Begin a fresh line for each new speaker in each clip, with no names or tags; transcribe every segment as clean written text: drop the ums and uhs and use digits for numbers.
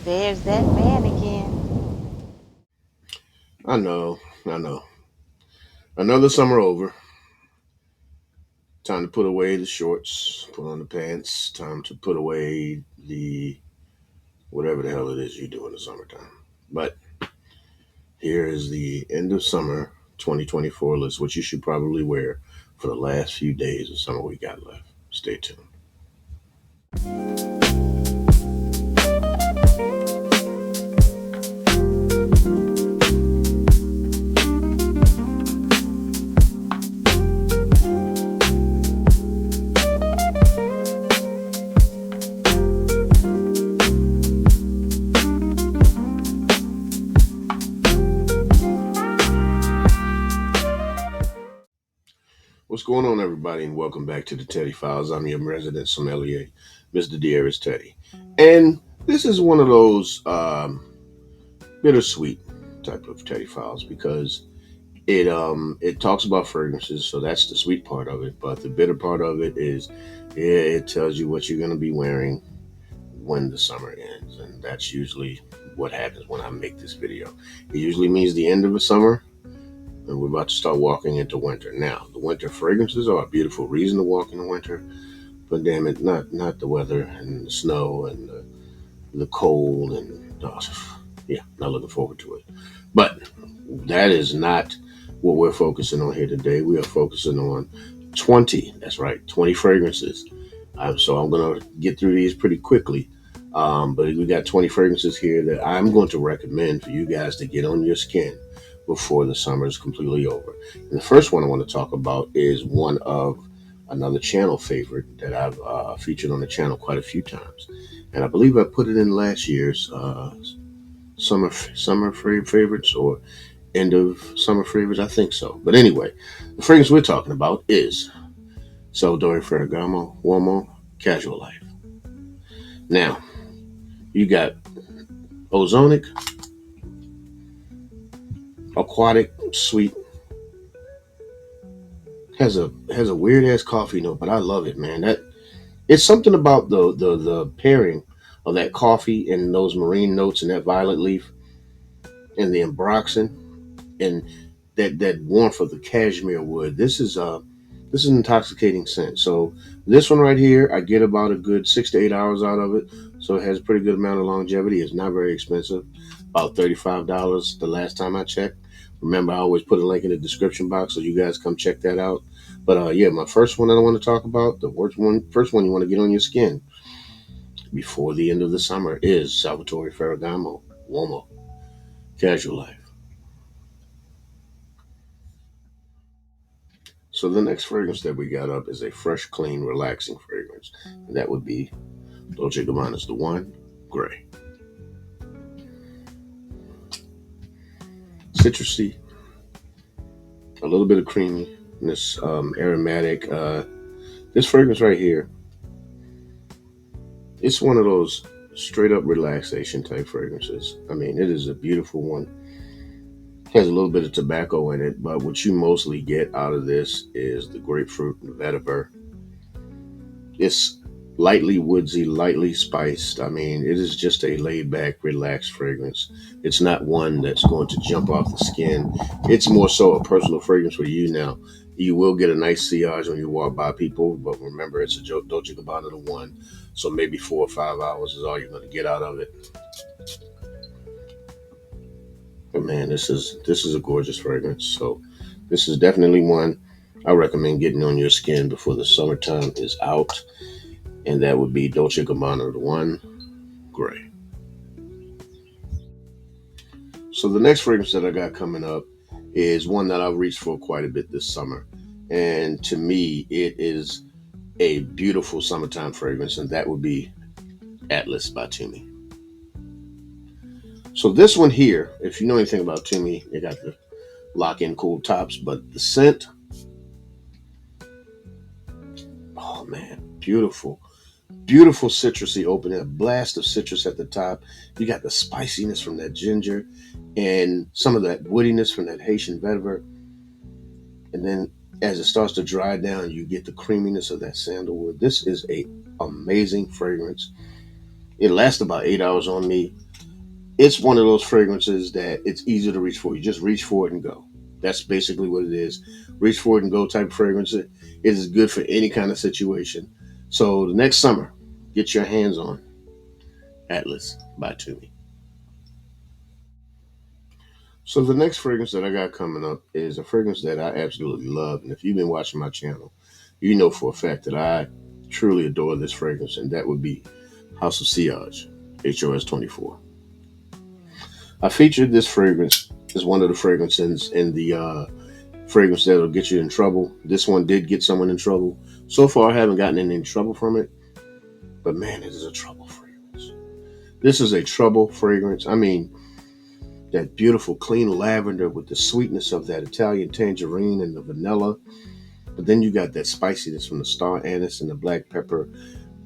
There's that man again.
I know, I know. Another summer over. Time to put away the shorts, put on the pants. Time to put away the whatever the hell it is you do in the summertime. But here is the end of summer 2024 list, what you should probably wear for the last few days of summer we got left. Stay tuned. What's going on, everybody, and welcome back to the Teddy Files. I'm your resident sommelier, Mr. Dearest Teddy. And this is one of those bittersweet type of Teddy Files because it talks about fragrances, so that's the sweet part of it. But the bitter part of it is, it tells you what you're going to be wearing when the summer ends, and that's usually what happens when I make this video. It usually means the end of the summer, and we're about to start walking into winter. Now, the winter fragrances are a beautiful reason to walk in the winter, but damn it, not the weather and the snow and the cold and yeah, not looking forward to it. But that is not what we're focusing on here today. We are focusing on 20. That's right, 20 fragrances. So I'm going to get through these pretty quickly. But we got 20 fragrances here that I'm going to recommend for you guys to get on your skin before the summer is completely over. And the first one I want to talk about is one of another channel favorite that I've featured on the channel quite a few times. And I believe I put it in last year's summer favorites or end of summer favorites. I think so. But anyway, the fragrance we're talking about is Salvatore Ferragamo Uomo Casual Life. Now, you got ozonic, aquatic, sweet. Has a weird ass coffee note, but I love it, man. That it's something about the pairing of that coffee and those marine notes and that violet leaf and the ambroxan and that warmth of the cashmere wood. This is an intoxicating scent. So this one right here, I get about a good 6 to 8 hours out of it. So it has a pretty good amount of longevity. It's not very expensive, about $35 the last time I checked. Remember, I always put a link in the description box so you guys come check that out. But yeah, my first one that I want to talk about, first one you want to get on your skin before the end of the summer is Salvatore Ferragamo Uomo Casual Life. So the next fragrance that we got up is a fresh, clean, relaxing fragrance. And that would be Dolce & Gabbana's The One, Gray. Citrusy, a little bit of creaminess, aromatic. This fragrance right here, it's one of those straight up relaxation type fragrances. I mean, it is a beautiful one. Has a little bit of tobacco in it, but what you mostly get out of this is the grapefruit and the vetiver. It's lightly woodsy, lightly spiced. I mean, it is just a laid back, relaxed fragrance. It's not one that's going to jump off the skin. It's more so a personal fragrance for you. Now, you will get a nice sillage when you walk by people, but remember, it's a Dolce & Gabbana The One, so maybe 4 or 5 hours is all you're going to get out of it. But man, this is a gorgeous fragrance. So this is definitely one I recommend getting on your skin before the summertime is out. And that would be Dolce & Gabbana The One, Gray. So the next fragrance that I got coming up is one that I've reached for quite a bit this summer. And to me, it is a beautiful summertime fragrance, and that would be Atlas by Tumi. So this one here, if you know anything about Tumi, they got the lock-in cool tops, but the scent, oh man, beautiful. Beautiful citrusy opening, a blast of citrus at the top. You got the spiciness from that ginger and some of that woodiness from that Haitian vetiver. And then as it starts to dry down, you get the creaminess of that sandalwood. This is a amazing fragrance. It lasts about 8 hours on me. It's one of those fragrances that it's easy to reach for. You just reach for it and go. That's basically what it is. Reach for it and go type of fragrance. It is good for any kind of situation. So the next summer, get your hands on Atlas by Tumi. So the next fragrance that I got coming up is a fragrance that I absolutely love. And if you've been watching my channel, you know for a fact that I truly adore this fragrance, and that would be House of Sillage, HOS 24. I featured this fragrance as one of the fragrances in the fragrance that'll get you in trouble. This one did get someone in trouble. So far, I haven't gotten any trouble from it, but man, it is a trouble fragrance. This is a trouble fragrance. I mean, that beautiful, clean lavender with the sweetness of that Italian tangerine and the vanilla. But then you got that spiciness from the star anise and the black pepper,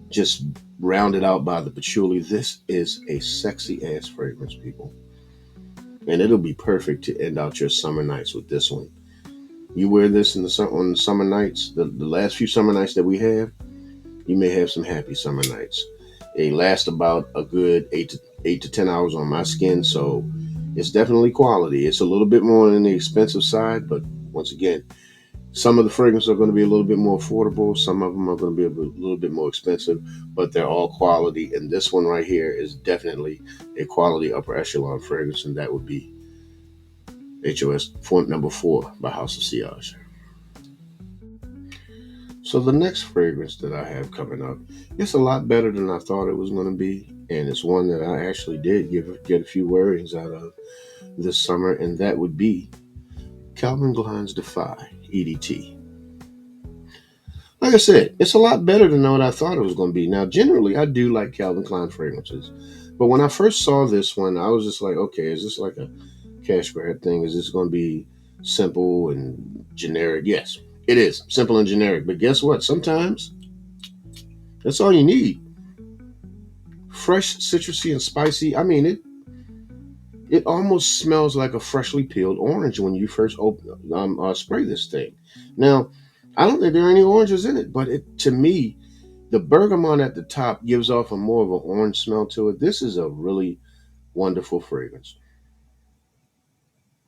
just rounded out by the patchouli. This is a sexy ass fragrance, people. And it'll be perfect to end out your summer nights with this one. You wear this in on the summer nights, the last few summer nights that we have, you may have some happy summer nights. They last about a good 8 to 10 hours on my skin, so it's definitely quality. It's a little bit more on the expensive side, but once again, some of the fragrances are going to be a little bit more affordable. Some of them are going to be a little bit more expensive, but they're all quality. And this one right here is definitely a quality upper echelon fragrance, and that would be HOS number 4 by House of Sillage. So the next fragrance that I have coming up, it's a lot better than I thought it was going to be, and it's one that I actually did get a few wearings out of this summer, and that would be Calvin Klein's Defy EDT. Like I said, it's a lot better than what I thought it was going to be. Now, generally, I do like Calvin Klein fragrances, but when I first saw this one, I was just like, okay, is this like a cash grab thing? Is this going to be simple and generic? Yes, it is simple and generic. But guess what? Sometimes that's all you need. Fresh, citrusy, and spicy. I mean, it almost smells like a freshly peeled orange when you first spray this thing. Now, I don't think there are any oranges in it, but to me, the bergamot at the top gives off a more of an orange smell to it. This is a really wonderful fragrance.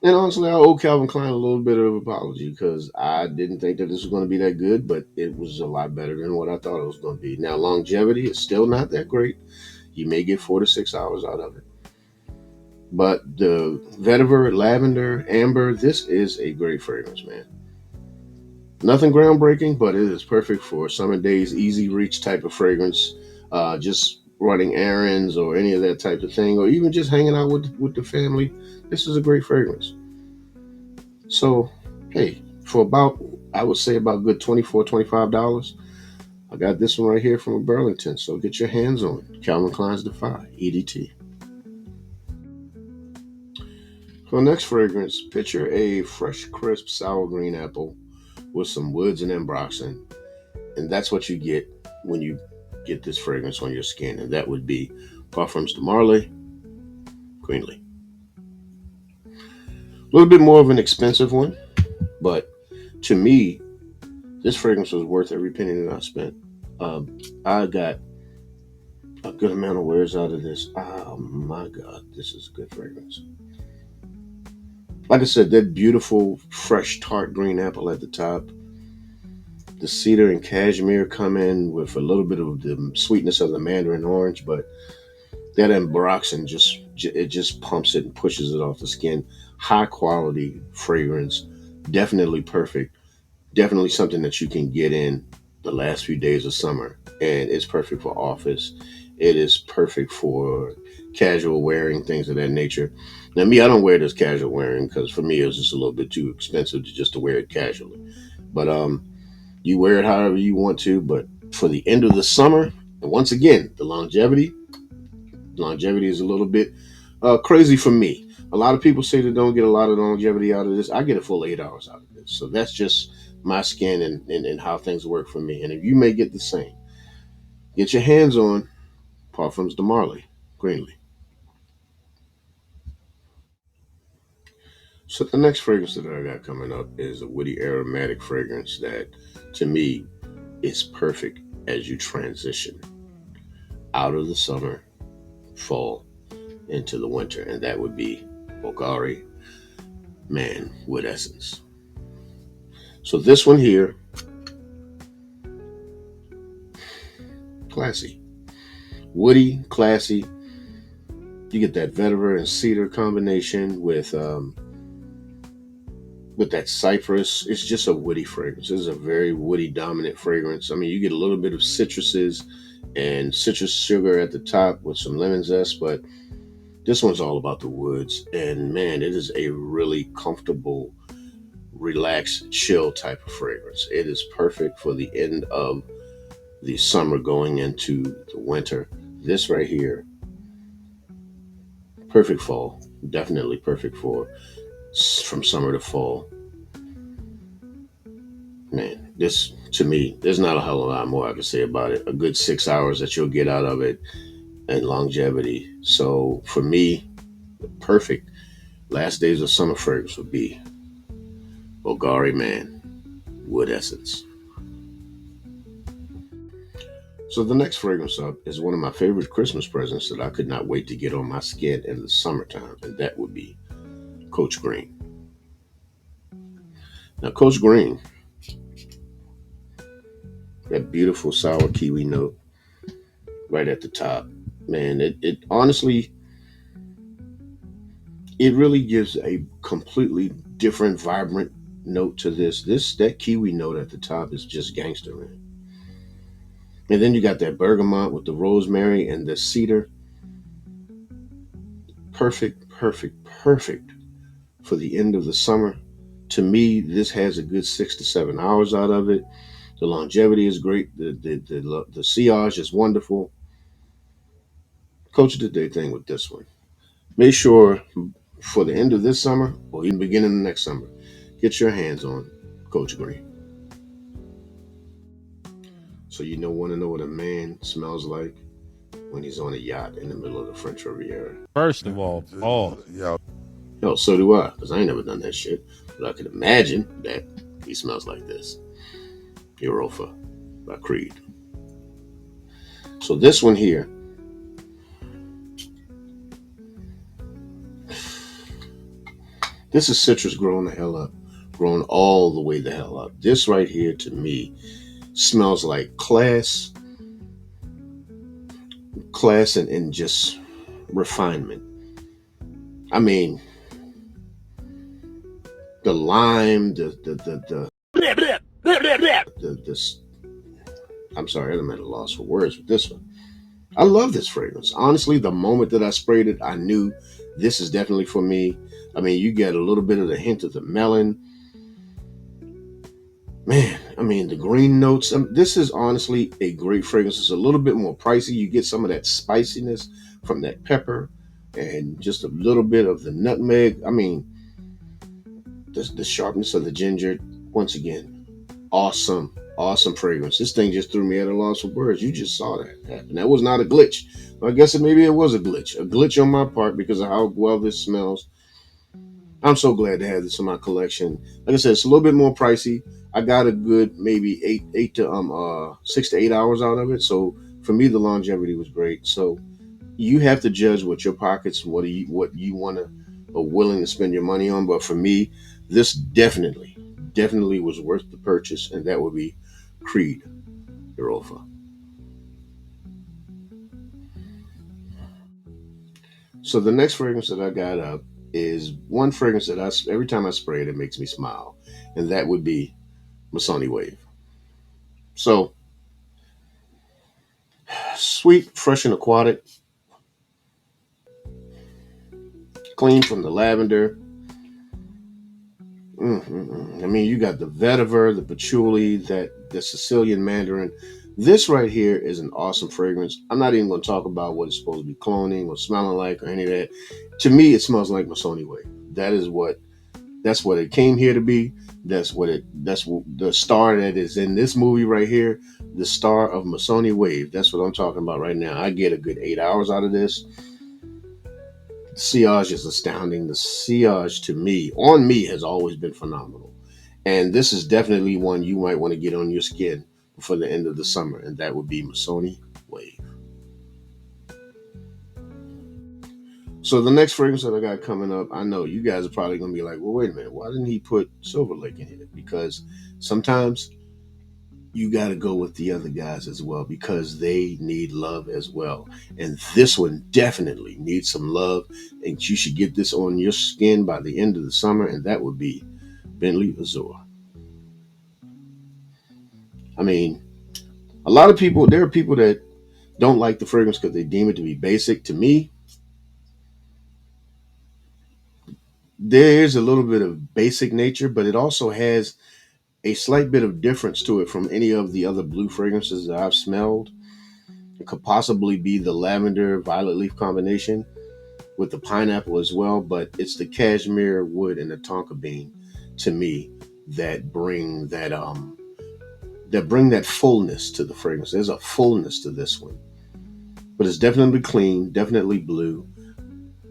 And honestly, I owe Calvin Klein a little bit of apology because I didn't think that this was going to be that good, but it was a lot better than what I thought it was going to be. Now, longevity is still not that great. You may get 4 to 6 hours out of it. But the vetiver, lavender, amber, this is a great fragrance, man. Nothing groundbreaking, but it is perfect for summer days, easy reach type of fragrance. Just running errands or any of that type of thing, or even just hanging out with the family. This is a great fragrance. So, hey, for about, I would say about good $24, $25, I got this one right here from Burlington. So get your hands on Calvin Klein's Defy EDT. For the next fragrance, picture a fresh, crisp, sour green apple with some woods and ambroxan. And that's what you get when you get this fragrance on your skin. And that would be Parfums de Marly, Greenley. A little bit more of an expensive one, but to me, this fragrance was worth every penny that I spent. I got a good amount of wears out of this. Oh my God, this is a good fragrance. Like I said, that beautiful, fresh, tart green apple at the top. The cedar and cashmere come in with a little bit of the sweetness of the mandarin orange, but that ambroxan just pumps it and pushes it off the skin. High quality fragrance, definitely perfect. Definitely something that you can get in the last few days of summer, and it's perfect for office. It is perfect for casual wearing, things of that nature. Now, me, I don't wear this casual wearing because for me, it was just a little bit too expensive to wear it casually. But you wear it however you want to. But for the end of the summer, and once again, the longevity is a little bit crazy for me. A lot of people say they don't get a lot of longevity out of this. I get a full 8 hours out of this. So that's just my skin and how things work for me. And if you may get the same, get your hands on Parfums de Marly, Greenley. So the next fragrance that I got coming up is a woody aromatic fragrance that, to me, is perfect as you transition out of the summer, fall, into the winter, and that would be Bvlgari Man with Essence. So this one here, classy, woody, classy. You get that vetiver and cedar combination with that cypress. It's just a woody fragrance. This is a very woody dominant fragrance. I mean, you get a little bit of citruses and citrus sugar at the top with some lemon zest, but this one's all about the woods. And man, it is a really comfortable, relaxed, chill type of fragrance. It is perfect for the end of the summer going into the winter. This right here, perfect fall. Definitely perfect for from summer to fall. Man, this to me, there's not a hell of a lot more I can say about it. A good 6 hours that you'll get out of it and longevity. So for me, the perfect last days of summer fragrance would be Bvlgari Man Wood Essence. So the next fragrance up is one of my favorite Christmas presents that I could not wait to get on my skin in the summertime, and that would be Coach Green. Now, Coach Green, that beautiful sour kiwi note right at the top, man, it honestly, it really gives a completely different, vibrant note to this. That kiwi note at the top is just gangster, man. And then you got that bergamot with the rosemary and the cedar. Perfect, perfect, perfect for the end of the summer. To me, this has a good 6 to 7 hours out of it. The longevity is great. The sillage is wonderful. Coach did their thing with this one. Make sure for the end of this summer or even beginning of next summer, get your hands on Coach Green. So want to know what a man smells like when he's on a yacht in the middle of the French Riviera.
First of all, pause.
Yo, so do I, because I ain't never done that shit. But I could imagine that he smells like this. Erolfa by Creed. So this one here, this is citrus grown the hell up, grown all the way the hell up. This right here to me smells like class and just refinement. I mean, the lime, I'm sorry, I'm at a loss for words with this one. I love this fragrance. Honestly, the moment that I sprayed it, I knew this is definitely for me. I mean, you get a little bit of the hint of the melon. Man, I mean, the green notes. This is honestly a great fragrance. It's a little bit more pricey. You get some of that spiciness from that pepper and just a little bit of the nutmeg. I mean, the sharpness of the ginger. Once again, awesome fragrance. This thing just threw me at a loss for words. You just saw that happen. That was not a glitch. I guess maybe it was a glitch on my part because of how well this smells. I'm so glad to have this in my collection. Like I said, it's a little bit more pricey. I got a good maybe 6 to 8 hours out of it. So for me, the longevity was great. So you have to judge what your pockets, what you want to or willing to spend your money on. But for me, this definitely was worth the purchase, and that would be Creed Erolfa. So the next fragrance that I got up is one fragrance that every time I spray it makes me smile, and that would be Missoni Wave. So sweet, fresh, and aquatic, clean from the lavender. I mean, you got the vetiver, the patchouli, the Sicilian mandarin. This right here is an awesome fragrance. I'm not even going to talk about what it's supposed to be cloning or smelling like or any of that. To me, it smells like Missoni Wave. That's what it came here to be. That's the star that is in this movie right here. The star of Missoni Wave. That's what I'm talking about right now. I get a good 8 hours out of this. The sillage is astounding. The sillage on me has always been phenomenal. And this is definitely one you might want to get on your skin before the end of the summer, and that would be Missoni Wave. So the next fragrance that I got coming up, I know you guys are probably gonna be like, well, wait a minute, why didn't he put Silver Lake in here? Because sometimes you got to go with the other guys as well because they need love as well. And this one definitely needs some love, and you should get this on your skin by the end of the summer, and that would be Bentley Azure. I mean, a lot of people, there are people that don't like the fragrance because they deem it to be basic. To me, there is a little bit of basic nature, but it also has a slight bit of difference to it from any of the other blue fragrances that I've smelled. It could possibly be the lavender violet leaf combination with the pineapple as well, but it's the cashmere wood and the tonka bean to me that bring that fullness to the fragrance. There's a fullness to this one, but it's definitely clean, definitely blue.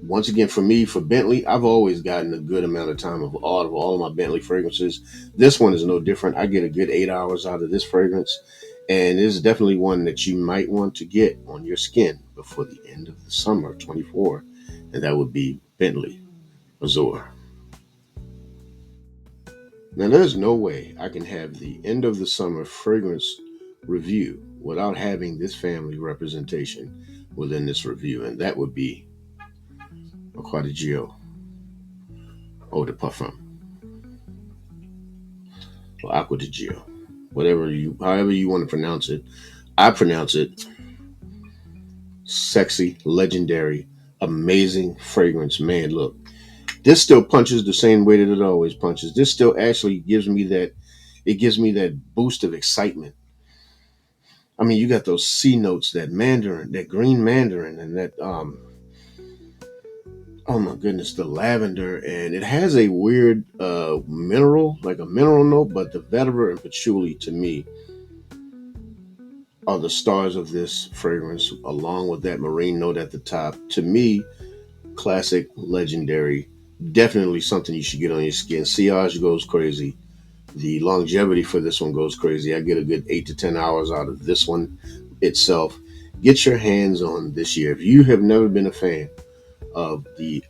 Once again, for me, for Bentley, I've always gotten a good amount of time of all of my Bentley fragrances. This one is no different. I get a good 8 hours out of this fragrance, and it's definitely one that you might want to get on your skin before the end of the summer 24, and that would be Bentley Azure. Now, there's no way I can have the end of the summer fragrance review without having this family representation within this review, and that would be Acqua Di Gio Eau de Parfum, or Acqua Di Gio, however you want to pronounce it. I pronounce it sexy, legendary, amazing fragrance. Man, look, this still punches the same way that it always punches. This still actually gives me that. It gives me that boost of excitement. I mean, you got those C notes, that mandarin, that green mandarin, and that oh my goodness, the lavender, and it has a weird mineral, like a mineral note, but the vetiver and patchouli to me are the stars of this fragrance, along with that marine note at the top. To me, classic, legendary, definitely something you should get on your skin. Sillage goes crazy. The longevity for this one goes crazy. I get a good 8 to 10 hours out of this one itself. Get your hands on this year. If you have never been a fan of the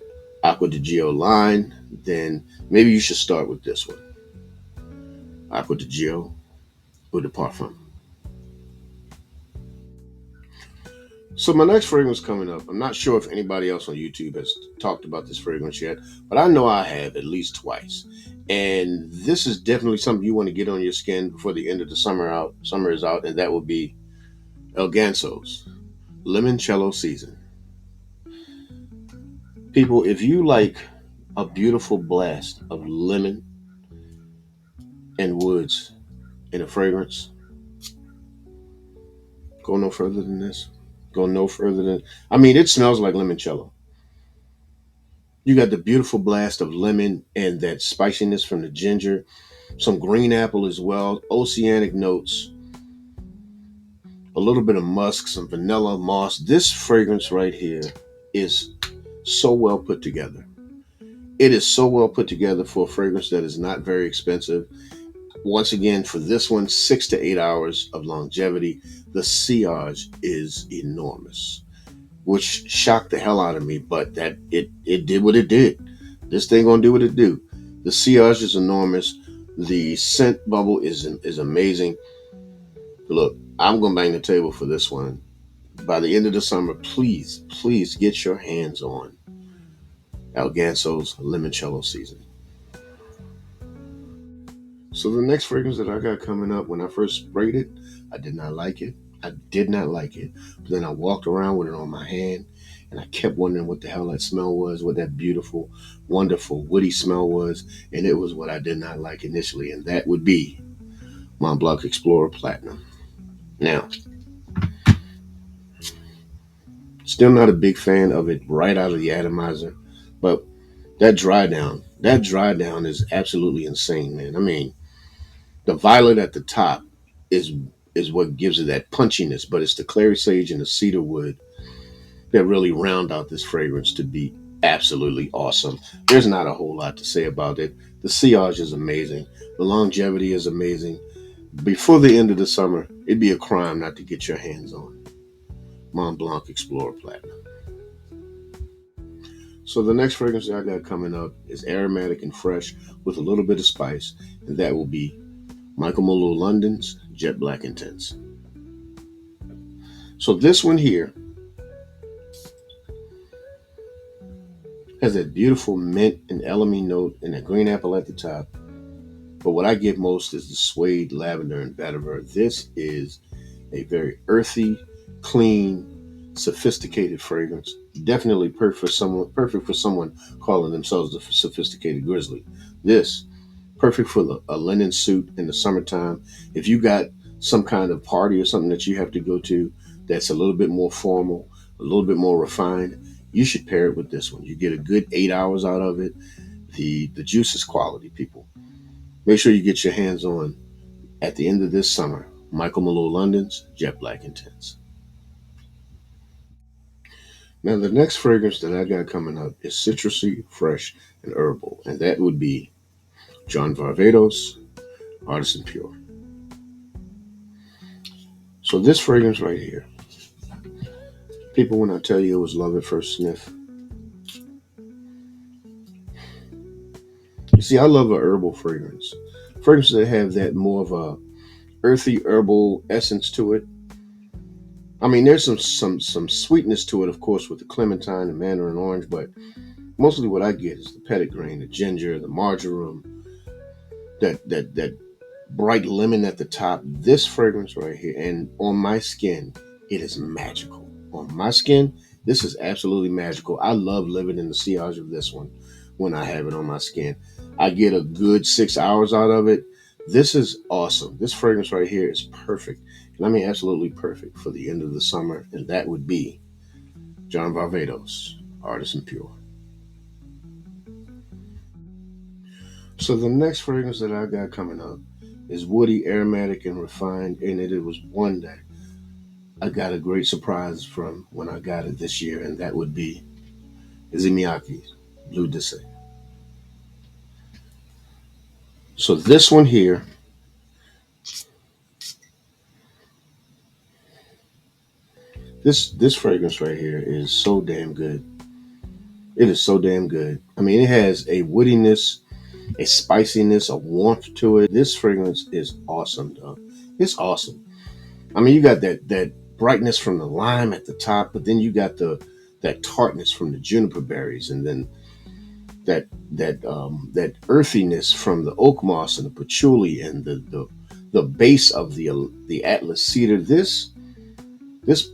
Acqua Di Gio line, then maybe you should start with this one. Acqua Di Gio Eau de Parfum. So my next fragrance coming up, I'm not sure if anybody else on YouTube has talked about this fragrance yet, but I know I have at least twice. And this is definitely something you want to get on your skin before the end of the summer is out, and that will be El Ganso's Limoncello season. People, if you like a beautiful blast of lemon and woods in a fragrance, go no further than this. Go no further than, I mean, it smells like limoncello. You got the beautiful blast of lemon and that spiciness from the ginger, some green apple as well, oceanic notes, a little bit of musk, some vanilla moss. This fragrance right here is so well put together. It is so well put together for a fragrance that is not very expensive. Once again, for this one, 6 to 8 hours of longevity. The sillage is enormous, which shocked the hell out of me, but that it did what it did. This thing gonna do what it do. The sillage is enormous. The scent bubble is amazing. Look, I'm gonna bang the table for this one. By the end of the summer, please get your hands on El Ganso's Limoncello season. So the next fragrance that I got coming up, when I first sprayed it, I did not like it. I did not like it. But then I walked around with it on my hand, and I kept wondering what the hell that smell was, what that beautiful, wonderful, woody smell was, and it was what I did not like initially, and that would be Montblanc Explorer Platinum. Now, still not a big fan of it right out of the atomizer, but that dry down is absolutely insane, man. I mean, the violet at the top is is what gives it that punchiness, but it's the clary sage and the cedar wood that really round out this fragrance to be absolutely awesome. There's not a whole lot to say about it. The sillage is amazing. The longevity is amazing. Before the end of the summer, it'd be a crime not to get your hands on Mont Blanc Explorer Platinum. So the next fragrance that I got coming up is aromatic and fresh with a little bit of spice, and that will be Michael Malul London's Jet Black Intense. So this one here has that beautiful mint and elemi note and a green apple at the top. But what I get most is the suede, lavender, and vetiver. This is a very earthy, clean, sophisticated fragrance. Definitely perfect for someone calling themselves the sophisticated grizzly. This perfect for a linen suit in the summertime. If you got some kind of party or something that you have to go to that's a little bit more formal, a little bit more refined, you should pair it with this one. You get a good 8 hours out of it. The juice is quality, people. Make sure you get your hands on, at the end of this summer, Michael Malul London's Jet Black Intense. Now, the next fragrance that I got coming up is citrusy, fresh, and herbal, and that would be John Varvatos Artisan Pure. So this fragrance right here, people, when I tell you it was love at first sniff, you see, I love a herbal fragrance. Fragrances that have that more of a earthy herbal essence to it. I mean, there's some sweetness to it, of course, with the clementine and mandarin orange, but mostly what I get is the petitgrain, the ginger, the marjoram, that bright lemon at the top. This fragrance right here, and on my skin, it is magical. On my skin, this is absolutely magical. I love living in the sillage of this one when I have it on my skin. I get a good 6 hours out of it. This is awesome. This fragrance right here is perfect. And I mean absolutely perfect for the end of the summer. And that would be John Varvatos, Artisan Pure. So the next fragrance that I got coming up is woody, aromatic, and refined. And it was one that I got a great surprise from when I got it this year. And that would be Miyake's Blue Issey. So this one here, this fragrance right here is so damn good. It is so damn good. I mean, it has a woodiness, a spiciness, a warmth to it. This fragrance is awesome, though. It's awesome. I mean, you got that brightness from the lime at the top, but then you got that tartness from the juniper berries, and then that earthiness from the oak moss and the patchouli and the base of the Atlas cedar. This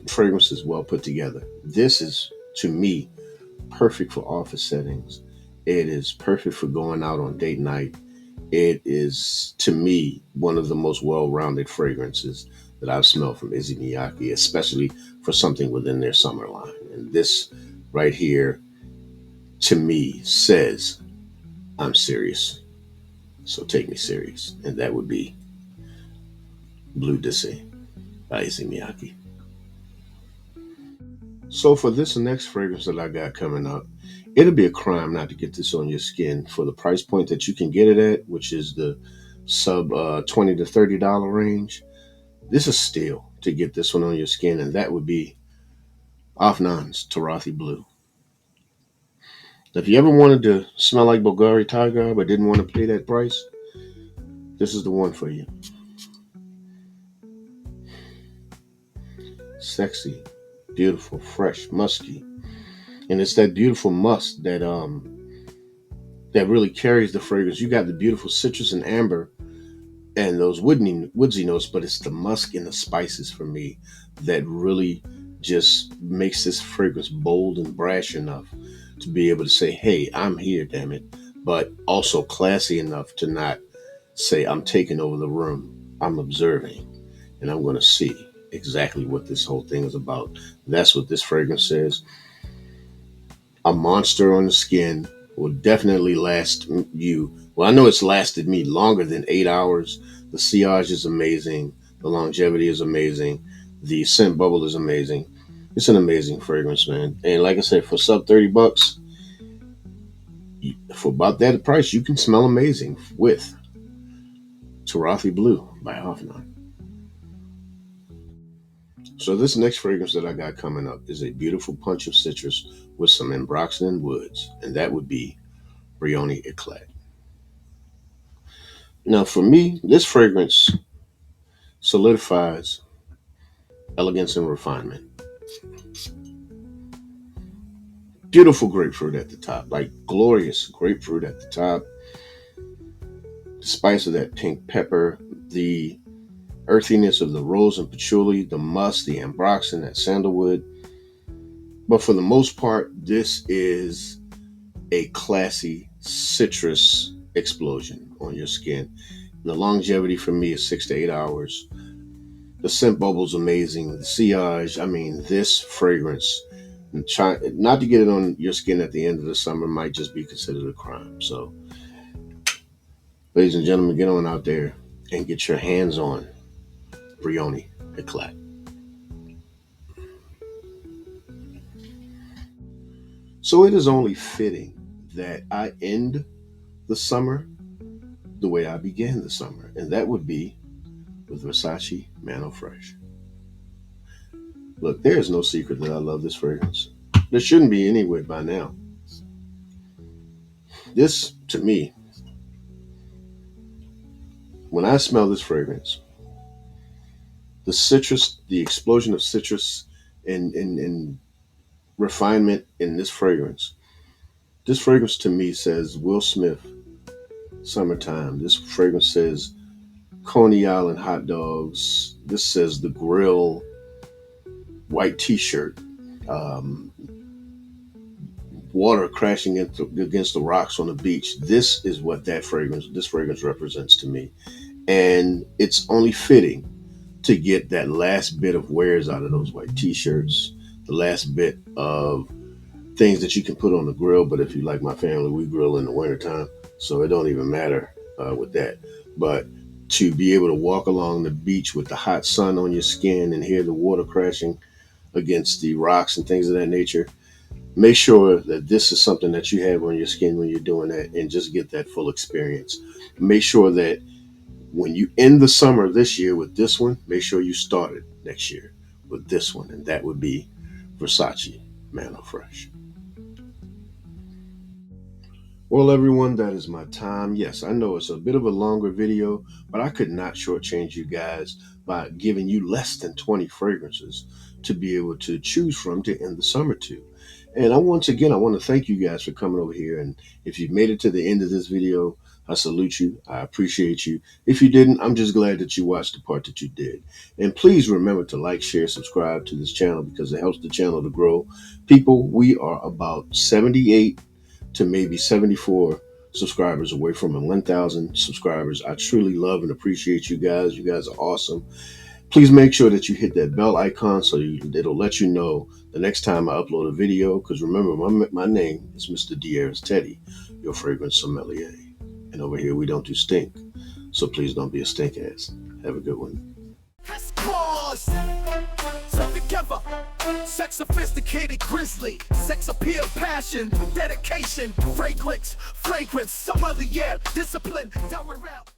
fragrance is well put together. This is, to me, perfect for office settings. It is perfect for going out on date night. It is, to me, one of the most well-rounded fragrances that I've smelled from Issey Miyake, especially for something within their summer line. And this right here, to me, says, I'm serious. So take me serious. And that would be Blue Issey by Issey Miyake. So for this next fragrance that I got coming up, it'll be a crime not to get this on your skin for the price point that you can get it at, which is the sub $20 to $30 range. This is steal to get this one on your skin, and that would be Afnan's Turathi Blue. If you ever wanted to smell like Bvlgari Tiger but didn't want to pay that price, this is the one for you. Sexy, beautiful, fresh, musky. And it's that beautiful musk that really carries the fragrance. You got the beautiful citrus and amber and those woodsy notes, but it's the musk and the spices for me that really just makes this fragrance bold and brash enough to be able to say, hey, I'm here, damn it. But also classy enough to not say, I'm taking over the room. I'm observing, and I'm going to see exactly what this whole thing is about. That's what this fragrance says. A monster on the skin will definitely last you. Well, I know it's lasted me longer than 8 hours. The sillage is amazing. The longevity is amazing. The scent bubble is amazing. It's an amazing fragrance, man. And like I said, for sub $30, for about that price, you can smell amazing with Turathi Blue by Afnan. So this next fragrance that I got coming up is a beautiful punch of citrus with some ambroxan woods, and that would be Brioni Eclat. Now, for me, this fragrance solidifies elegance and refinement. Beautiful grapefruit at the top, like glorious grapefruit at the top. The spice of that pink pepper, the earthiness of the rose and patchouli, the musk, the ambroxan, that sandalwood. But for the most part, this is a classy citrus explosion on your skin. And the longevity for me is 6 to 8 hours. The scent bubble's amazing. The sillage, I mean, this fragrance, not to get it on your skin at the end of the summer might just be considered a crime. So, ladies and gentlemen, get on out there and get your hands on Brioni Eclat. So it is only fitting that I end the summer the way I began the summer, and that would be with Versace Man Eau Fraiche. Look, there is no secret that I love this fragrance. There shouldn't be anyway by now. This, to me, when I smell this fragrance, the citrus, the explosion of citrus and refinement in this fragrance to me says Will Smith, summertime. This fragrance says Coney Island hot dogs. This says the grill, white t-shirt, water crashing against the rocks on the beach. This is what this fragrance represents to me. And it's only fitting to get that last bit of wears out of those white t-shirts, the last bit of things that you can put on the grill. But if you like my family, we grill in the wintertime, so it don't even matter with that. But to be able to walk along the beach with the hot sun on your skin and hear the water crashing against the rocks and things of that nature, make sure that this is something that you have on your skin when you're doing that, and just get that full experience. Make sure that when you end the summer this year with this one, make sure you start it next year with this one, and that would be Versace Man Eau Fraiche. Well, everyone, that is my time. Yes, I know it's a bit of a longer video, but I could not shortchange you guys by giving you less than 20 fragrances to be able to choose from to end the summer to. And I want to thank you guys for coming over here. And if you've made it to the end of this video, I salute you. I appreciate you. If you didn't, I'm just glad that you watched the part that you did. And please remember to like, share, subscribe to this channel, because it helps the channel to grow. People, we are about 78 to maybe 74 subscribers away from 1,000 subscribers. I truly love and appreciate you guys. You guys are awesome. Please make sure that you hit that bell icon so it'll let you know the next time I upload a video. Because remember, my name is Mr. Diaz Teddy, your fragrance sommelier. And over here, we don't do stink. So please don't be a stink ass. Have a good one. Together, sex sophisticated grizzly, sex appeal, passion, dedication, fragrance, sommelier, discipline, down around.